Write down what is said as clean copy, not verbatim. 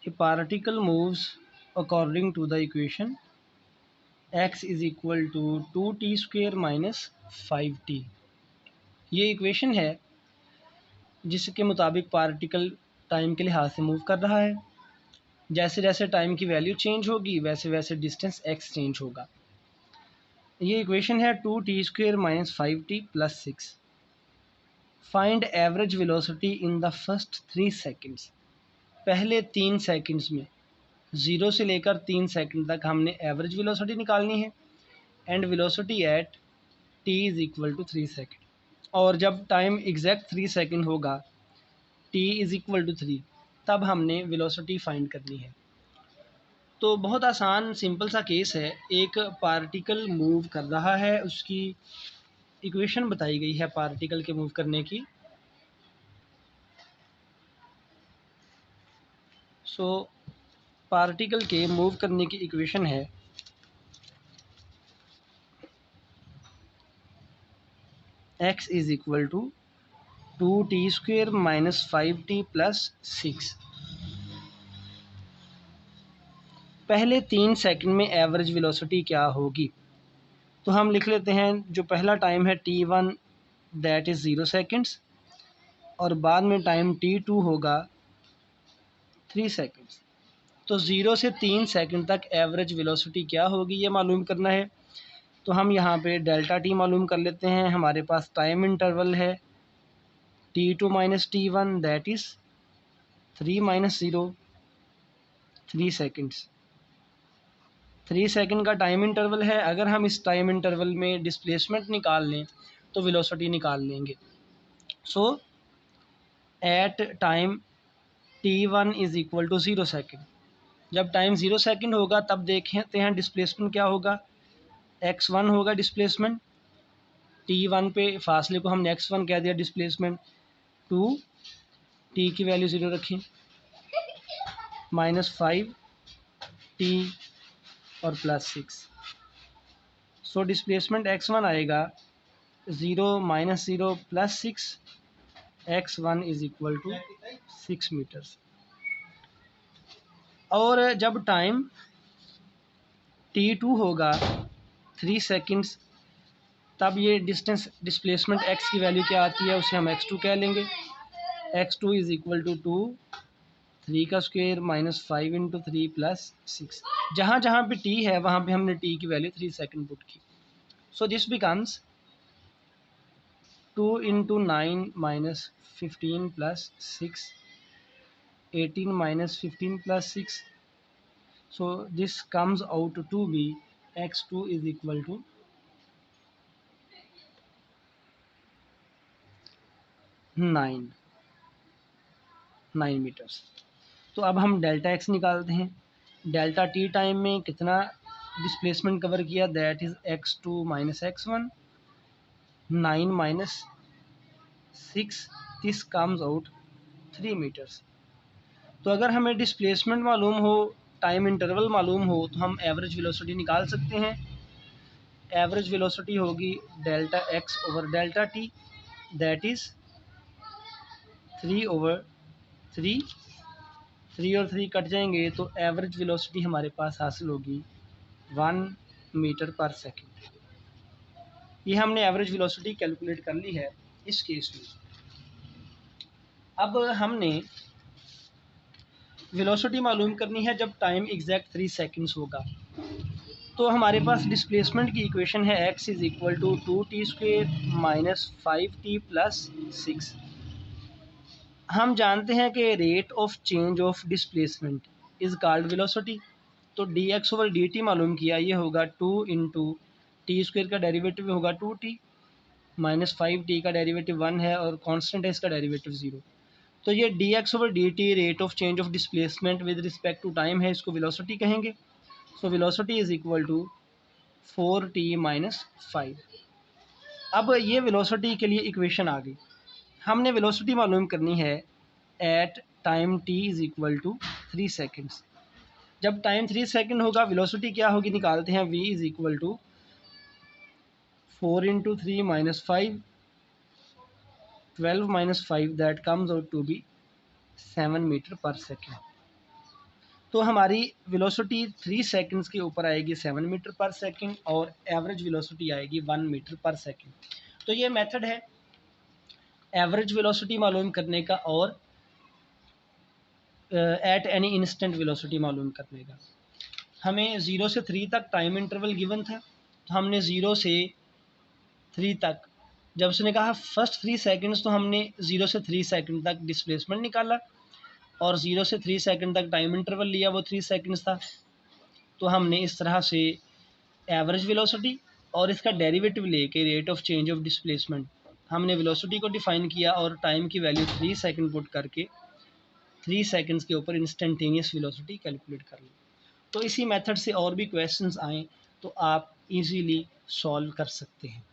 A particle moves according to the equation x is equal to 2t square minus 5t। ये equation है जिसके मुताबिक particle time के लिहाज से मूव कर रहा है। जैसे जैसे टाइम की वैल्यू चेंज होगी वैसे वैसे डिस्टेंस x चेंज होगा। ये इक्वेशन है 2t square minus 5t plus 6। Find average velocity in the first 3 seconds. पहले 3 सेकेंड्स में 0 से लेकर 3 सेकंड तक हमने एवरेज वेलोसिटी निकालनी है and velocity at t is equal to 3 second. और जब टाइम एग्जैक्ट 3 सेकेंड होगा t इज़ इक्वल टू 3 तब हमने वेलोसिटी फाइंड करनी है। तो बहुत आसान सिंपल सा केस है। एक पार्टिकल मूव कर रहा है, उसकी इक्वेशन बताई गई है पार्टिकल के मूव करने की। सो पार्टिकल के मूव करने की इक्वेशन है x is equal to 2t square minus 5t plus 6। पहले 3 सेकंड में एवरेज वेलोसिटी क्या होगी, तो हम लिख लेते हैं। जो पहला टाइम है t1 दैट इज़ 0 सेकंड्स और बाद में टाइम t2 होगा 3 सेकंड्स। तो 0 से 3 सेकंड तक एवरेज वेलोसिटी क्या होगी ये मालूम करना है। तो हम यहाँ पे डेल्टा टी मालूम कर लेते हैं। हमारे पास टाइम इंटरवल है t2 minus t1 that is 3 minus 0 3 seconds. 3 second का टाइम इंटरवल है। अगर हम इस टाइम इंटरवल में डिस्प्लेसमेंट निकाल लें तो वेलोसिटी निकाल लेंगे। So at time t1 is equal to 0 second. जब टाइम 0 सेकेंड होगा तब देखते हैं डिस्प्लेसमेंट क्या होगा। x1 होगा डिस्प्लेसमेंट। t1 पे फासले को हमने x1 कह दिया डिस्प्लेसमेंट। 2 t की वैल्यू 0 रखें माइनस 5 t और प्लस 6। सो डिस्प्लेसमेंट x1 आएगा 0 minus 0 plus 6 x1 is equal to 6 metres. और जब टाइम t2 होगा 3 सेकंड्स तब ये डिस्प्लेसमेंट x की वैल्यू क्या आती है उसे हम x2 कह लेंगे। x2 इज़ इक्वल टू 2 3 का स्क्वेयर माइनस 5 इंटू 3 प्लस 6। जहाँ जहाँ पे t है वहाँ पे हमने t की वैल्यू 3 सेकंड पुट की। So this becomes 2 into 9 minus 15 plus 6 18 minus 15 plus 6। So this comes out to be x2 is equal to 9 metres. तो अब हम डेल्टा x निकालते हैं। डेल्टा t टाइम में कितना डिस्प्लेसमेंट कवर किया that is x2 minus x1 9 minus 6 this comes out 3 metres. तो अगर हमें डिस्प्लेसमेंट मालूम हो टाइम इंटरवल मालूम हो तो हम एवरेज वेलोसिटी निकाल सकते हैं। एवरेज वेलोसिटी होगी delta x over delta t that is 3 over 3 और 3 कट जाएंगे तो एवरेज वेलोसिटी हमारे पास हासिल होगी 1 मीटर पर सेकंड। ये हमने एवरेज वेलोसिटी कैलकुलेट कर ली है इस केस में। अब हमने वेलोसिटी मालूम करनी है जब टाइम एग्जैक्ट 3 सेकंड्स होगा। तो हमारे पास डिस्प्लेसमेंट की इक्वेशन है x is equal to 2t square minus 5t plus 6। हम जानते हैं कि rate of change of displacement is called velocity. तो dx ओवर dt मालूम किया, ये होगा 2 इंटू टी स्क्वेयर का डेरिवेटिव होगा 2t माइनस 5t का डेरिवेटिव 1 है और कांस्टेंट है इसका डेरिवेटिव 0। तो ये dx over dt rate of change of displacement with respect to time है, इसको वेलोसिटी कहेंगे। So velocity is equal to 4t minus 5। अब ये वेलोसिटी के लिए इक्वेशन आ गई। हमने वेलोसिटी मालूम करनी है at time t is equal to 3 seconds. जब टाइम 3 सेकेंड होगा वेलोसिटी क्या होगी निकालते हैं। v is equal to 4 into 3 minus 5 12 minus 5 that comes out to be 7 metre per second. तो हमारी वेलोसिटी 3 सेकंड्स के ऊपर आएगी 7 मीटर पर सेकंड और एवरेज वेलोसिटी आएगी 1 मीटर पर सेकंड। तो ये मेथड है एवरेज वेलोसिटी मालूम करने का और एट एनी इंस्टेंट वेलोसिटी मालूम करने का। हमें 0 से 3 तक टाइम इंटरवल गिवन था, तो हमने 0 से 3 तक, जब उसने कहा फर्स्ट 3 सेकंड्स, तो हमने 0 से 3 सेकंड तक डिस्प्लेसमेंट निकाला और 0 से 3 सेकंड तक टाइम इंटरवल लिया, वो 3 सेकंड्स था। तो हमने इस तरह से एवरेज वेलोसिटी और इसका डेरिवेटिव लेके rate of change of displacement, हमने वेलोसिटी को डिफाइन किया और टाइम की वैल्यू 3 सेकंड पुट करके 3 सेकंड्स के ऊपर इंस्टेंटेनियस वेलोसिटी कैलकुलेट कर ली। तो इसी मेथड से और भी क्वेश्चंस आएँ तो आप इजीली सॉल्व कर सकते हैं।